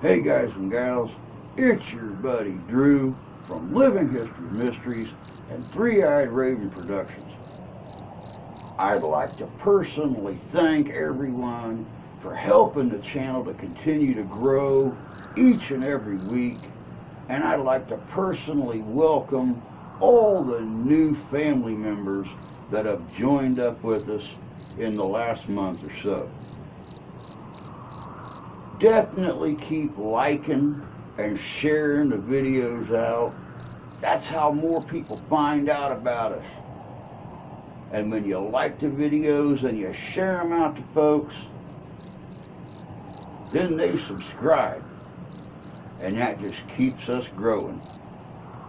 Hey guys and gals, it's your buddy Drew from Living History Mysteries and Three-Eyed Raven Productions. I'd like to personally thank everyone for helping the channel to continue to grow each and every week, and I'd like to personally welcome all the new family members that have joined up with us in the last month or so. Definitely keep liking and sharing the videos out. That's how more people find out about us. And when you like the videos and you share them out to folks, then they subscribe. And that just keeps us growing.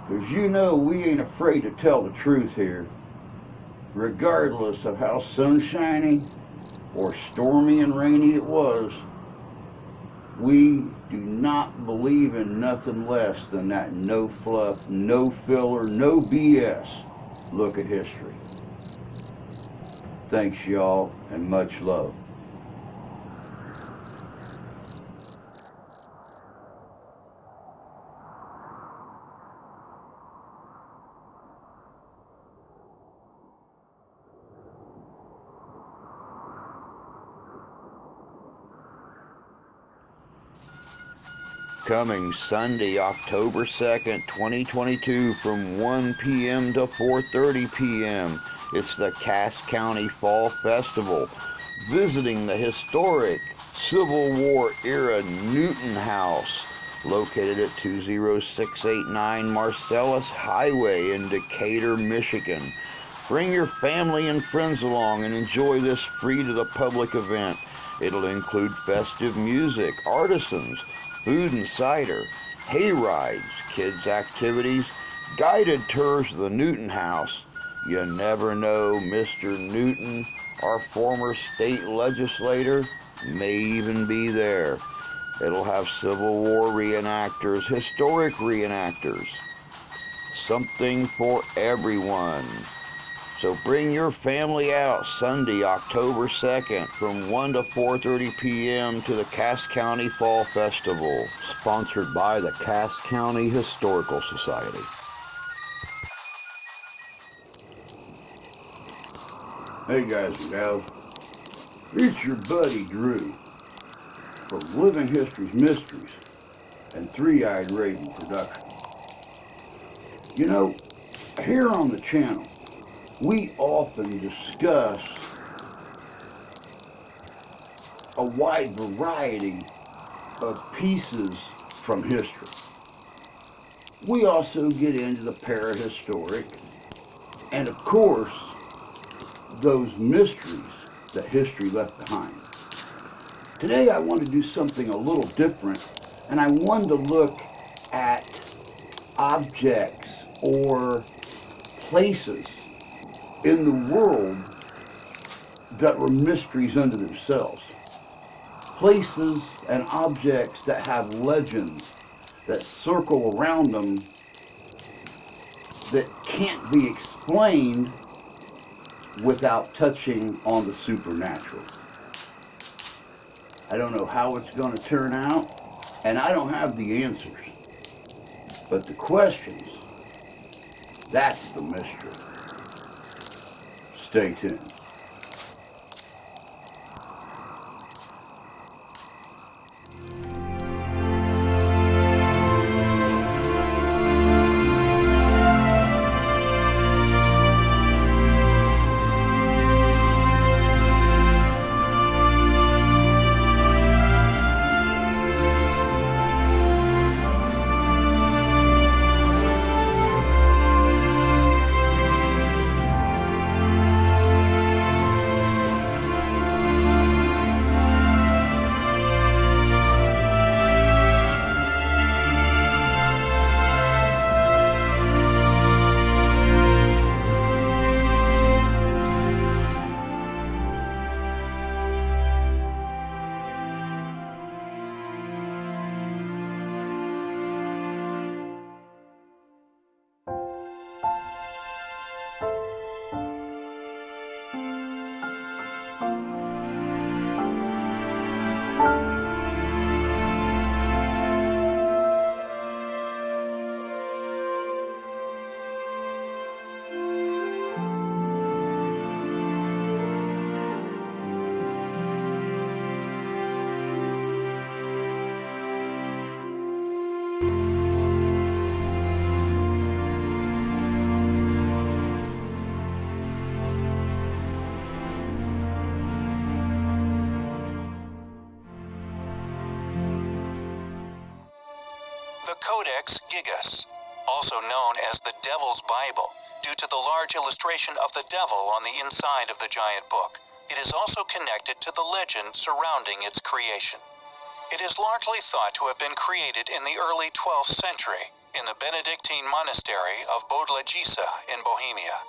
Because you know we ain't afraid to tell the truth here, regardless of how sunshiny or stormy and rainy it was. We do not believe in nothing less than that no fluff, no filler, no BS look at history. Thanks y'all, and much love. Coming Sunday, October 2nd, 2022 from 1 p.m. to 4:30 p.m. It's the Cass County Fall Festival, visiting the historic Civil War era Newton House, located at 20689 Marcellus Highway in Decatur, Michigan. Bring your family and friends along and enjoy this free to the public event. It'll include festive music, artisans, food and cider, hay rides, kids' activities, guided tours of the Newton House. You never know, Mr. Newton, our former state legislator, may even be there. It'll have Civil War reenactors, historic reenactors, something for everyone. So bring your family out Sunday, October 2nd from 1 to 4:30 p.m. to the Cass County Fall Festival, sponsored by the Cass County Historical Society. Hey guys and gals, it's your buddy Drew from Living History's Mysteries and Three-Eyed Raven Productions. You know, here on the channel, we often discuss a wide variety of pieces from history. We also get into the parahistoric and, of course, those mysteries that history left behind. Today I want to do something a little different, and I wanted to look at objects or places in the world that were mysteries unto themselves. Places and objects that have legends that circle around them that can't be explained without touching on the supernatural. I don't know how it's going to turn out, and I don't have the answers. But the questions, that's the mystery. Stay tuned. The Codex Gigas, also known as the Devil's Bible, due to the large illustration of the devil on the inside of the giant book. It is also connected to the legend surrounding its creation. It is largely thought to have been created in the early 12th century in the Benedictine monastery of Bodlajica in Bohemia.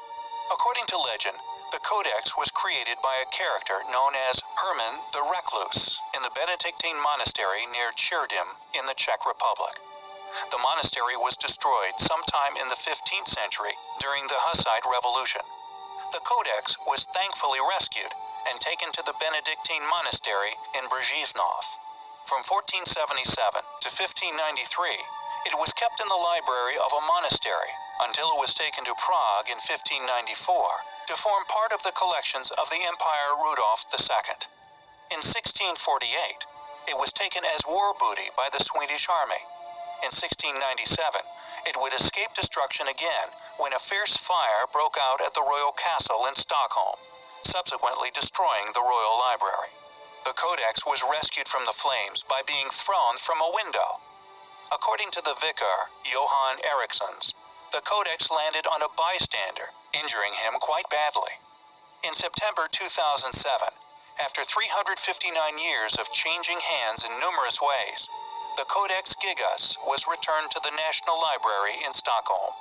According to legend, the Codex was created by a character known as Herman the Recluse in the Benedictine monastery near Cherdim in the Czech Republic. The monastery was destroyed sometime in the 15th century during the Hussite Revolution. The Codex was thankfully rescued and taken to the Benedictine monastery in Brzezhnov. From 1477 to 1593, it was kept in the library of a monastery until it was taken to Prague in 1594 to form part of the collections of the Emperor Rudolf II. In 1648, it was taken as war booty by the Swedish army. In 1697, it would escape destruction again when a fierce fire broke out at the royal castle in Stockholm, subsequently destroying the royal library. The Codex was rescued from the flames by being thrown from a window. According to the vicar, Johan Erikssons, the Codex landed on a bystander, injuring him quite badly. In September 2007, after 359 years of changing hands in numerous ways, the Codex Gigas was returned to the National Library in Stockholm.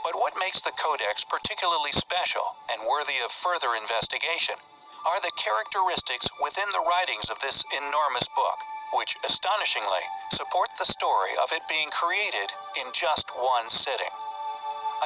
But what makes the Codex particularly special and worthy of further investigation are the characteristics within the writings of this enormous book, which astonishingly support the story of it being created in just one sitting.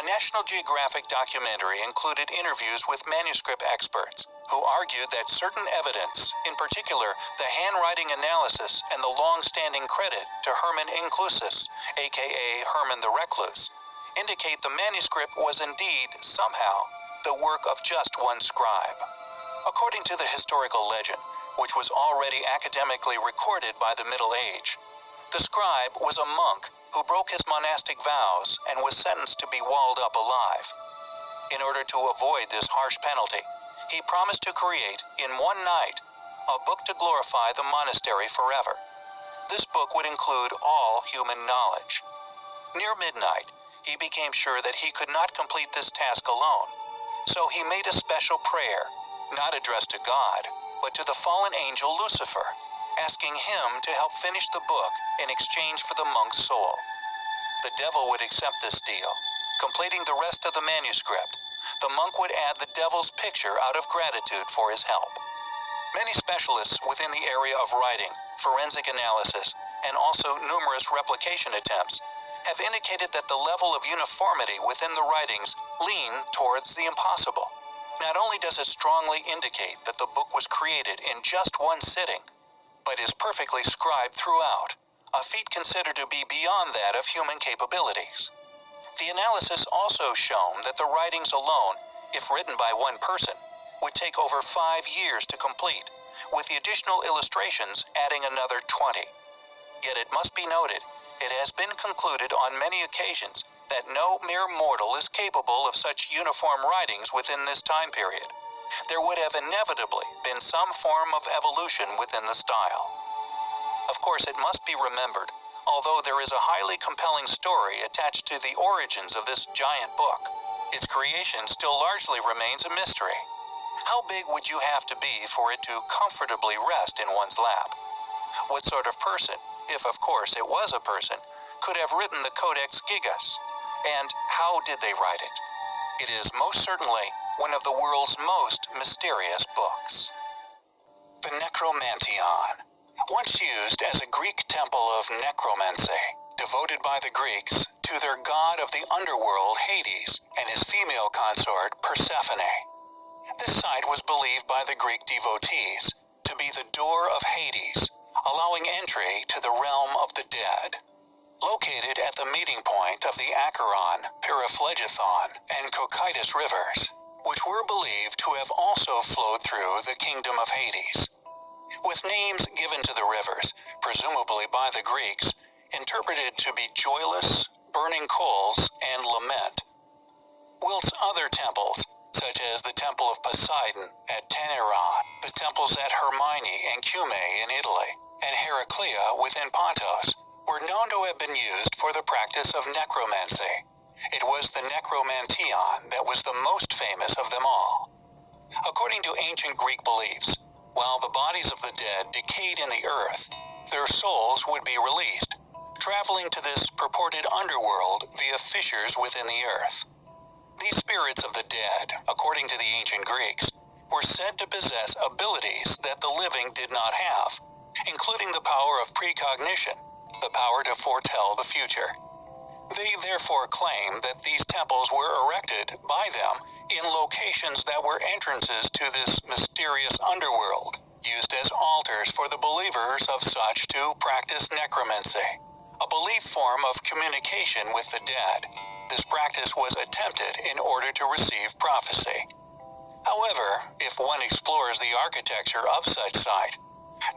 A National Geographic documentary included interviews with manuscript experts who argued that certain evidence, in particular the handwriting analysis and the long-standing credit to Herman Inclusus, aka Herman the Recluse, indicate the manuscript was indeed, somehow, the work of just one scribe. According to the historical legend, which was already academically recorded by the Middle Age, the scribe was a monk who broke his monastic vows and was sentenced to be walled up alive. In order to avoid this harsh penalty, he promised to create, in one night, a book to glorify the monastery forever. This book would include all human knowledge. Near midnight, he became sure that he could not complete this task alone, so he made a special prayer, not addressed to God, but to the fallen angel Lucifer, asking him to help finish the book in exchange for the monk's soul. The devil would accept this deal. Completing the rest of the manuscript, the monk would add the devil's picture out of gratitude for his help. Many specialists within the area of writing, forensic analysis, and also numerous replication attempts have indicated that the level of uniformity within the writings lean towards the impossible. Not only does it strongly indicate that the book was created in just one sitting, but is perfectly scribed throughout, a feat considered to be beyond that of human capabilities. The analysis also shown that the writings alone, if written by one person, would take over 5 years to complete, with the additional illustrations adding another 20. Yet it must be noted, it has been concluded on many occasions that no mere mortal is capable of such uniform writings within this time period. There would have inevitably been some form of evolution within the style. Of course, it must be remembered, although there is a highly compelling story attached to the origins of this giant book, its creation still largely remains a mystery. How big would you have to be for it to comfortably rest in one's lap? What sort of person, if of course it was a person, could have written the Codex Gigas? And how did they write it? It is most certainly one of the world's most mysterious books. The Necromantion. Once used as a Greek temple of necromancy, devoted by the Greeks to their god of the underworld Hades and his female consort Persephone. This site was believed by the Greek devotees to be the door of Hades, allowing entry to the realm of the dead. Located at the meeting point of the Acheron, Periphlegython, and Cocytus rivers, which were believed to have also flowed through the kingdom of Hades. With names given to the rivers, presumably by the Greeks, interpreted to be joyless, burning coals, and lament. Whilst other temples, such as the Temple of Poseidon at Tenerife, the temples at Hermione and Cumae in Italy, and Heraclea within Pontus, were known to have been used for the practice of necromancy. It was the necromantion that was the most famous of them all. According to ancient Greek beliefs, while the bodies of the dead decayed in the earth, their souls would be released, traveling to this purported underworld via fissures within the earth. These spirits of the dead, according to the ancient Greeks, were said to possess abilities that the living did not have, including the power of precognition, the power to foretell the future. They therefore claim that these temples were erected by them in locations that were entrances to this mysterious underworld, used as altars for the believers of such to practice necromancy, a belief form of communication with the dead. This practice was attempted in order to receive prophecy. However, if one explores the architecture of such site,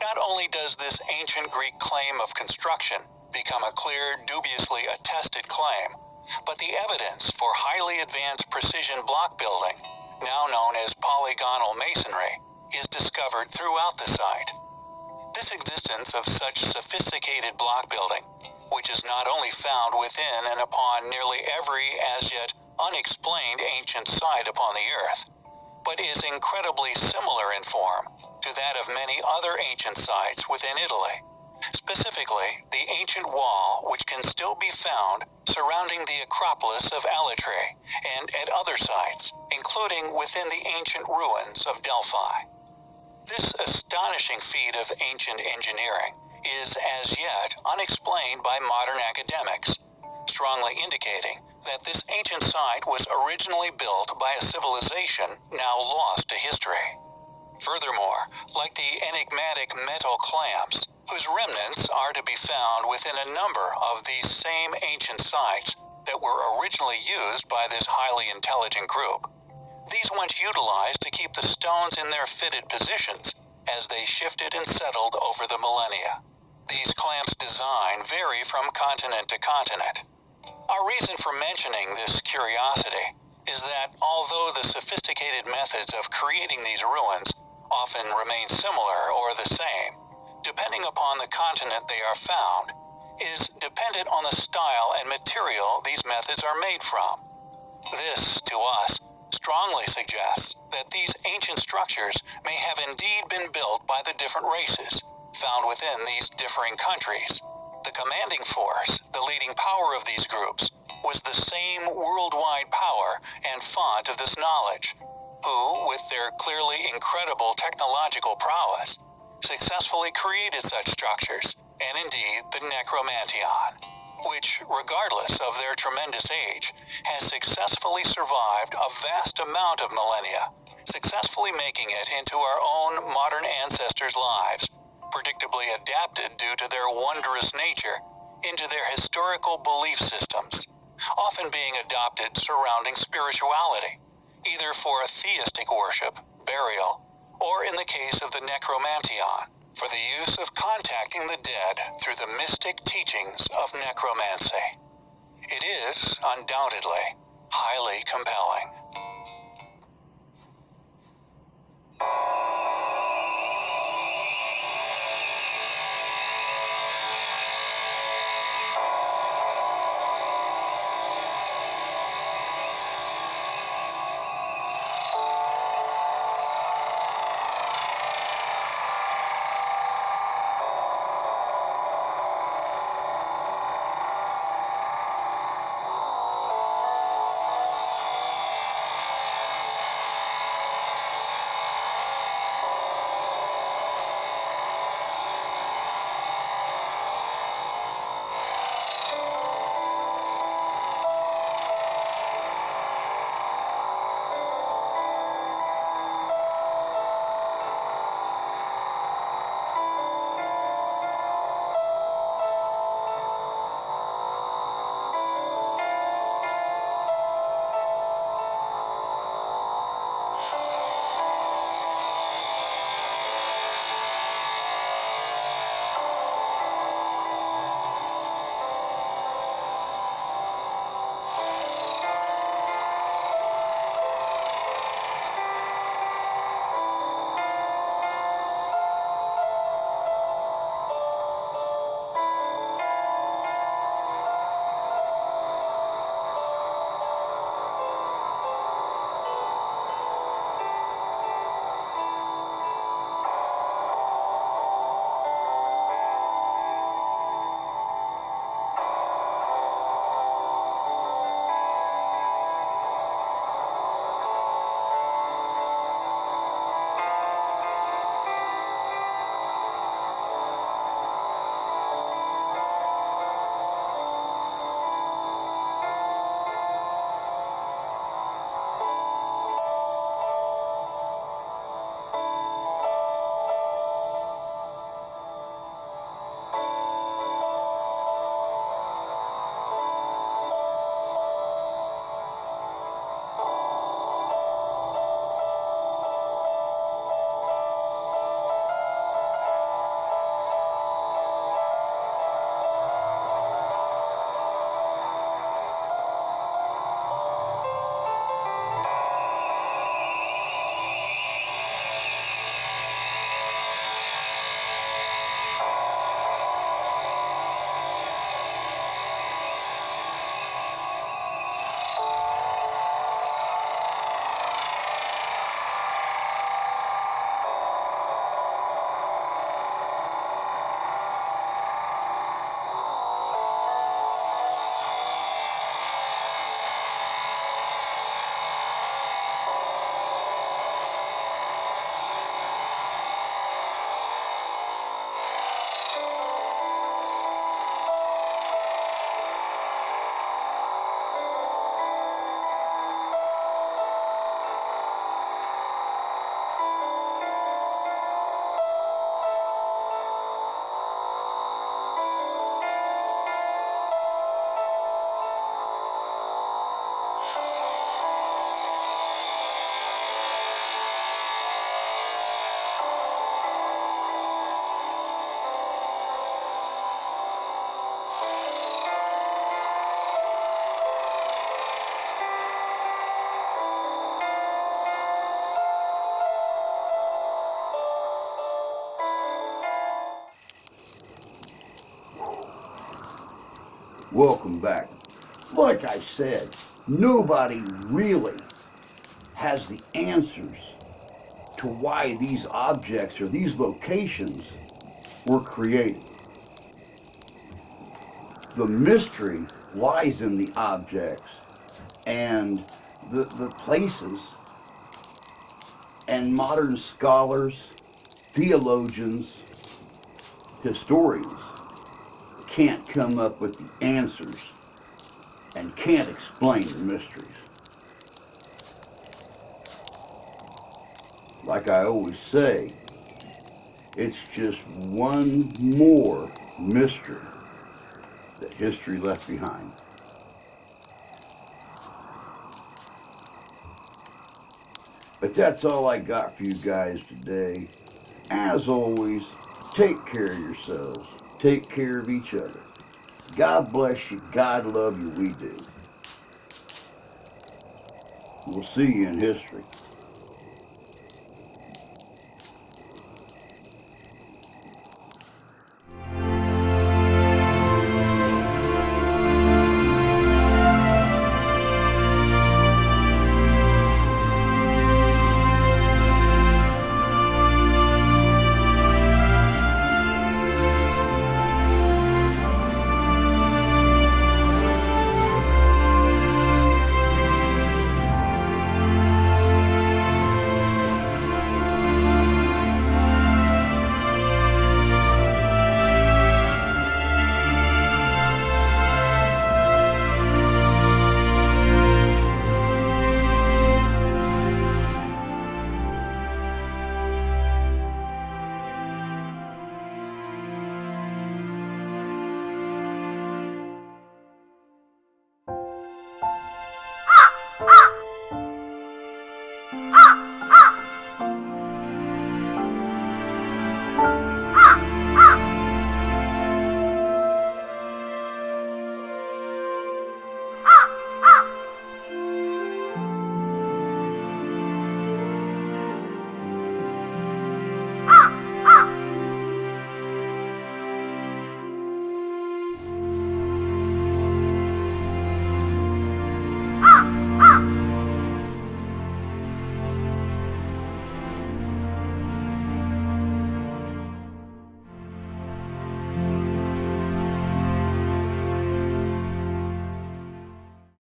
not only does this ancient Greek claim of construction become a clear, dubiously attested claim, but the evidence for highly advanced precision block building, now known as polygonal masonry, is discovered throughout the site. This existence of such sophisticated block building, which is not only found within and upon nearly every as yet unexplained ancient site upon the earth, but is incredibly similar in form to that of many other ancient sites within Italy. Specifically, the ancient wall which can still be found surrounding the Acropolis of Alatri and at other sites, including within the ancient ruins of Delphi. This astonishing feat of ancient engineering is as yet unexplained by modern academics, strongly indicating that this ancient site was originally built by a civilization now lost to history. Furthermore, like the enigmatic metal clamps, whose remnants are to be found within a number of these same ancient sites that were originally used by this highly intelligent group, these once utilized to keep the stones in their fitted positions as they shifted and settled over the millennia. These clamps' design vary from continent to continent. Our reason for mentioning this curiosity is that although the sophisticated methods of creating these ruins often remain similar or the same, depending upon the continent they are found, is dependent on the style and material these methods are made from. This, to us, strongly suggests that these ancient structures may have indeed been built by the different races found within these differing countries. The commanding force, the leading power of these groups, was the same worldwide power and font of this knowledge, who, with their clearly incredible technological prowess, successfully created such structures, and indeed the necromantion, which, regardless of their tremendous age, has successfully survived a vast amount of millennia, successfully making it into our own modern ancestors' lives, predictably adapted due to their wondrous nature into their historical belief systems, often being adopted surrounding spirituality, either for a theistic worship, burial, or in the case of the necromantion, for the use of contacting the dead through the mystic teachings of necromancy. It is, undoubtedly, highly compelling. Welcome back. Like I said, nobody really has the answers to why these objects or these locations were created. The mystery lies in the objects and the places, and modern scholars, theologians, historians can't come up with the answers and can't explain the mysteries. Like I always say, it's just one more mystery that history left behind. But that's all I got for you guys today. As always, take care of yourselves. Take care of each other. God bless you. God love you. We do. We'll see you in history.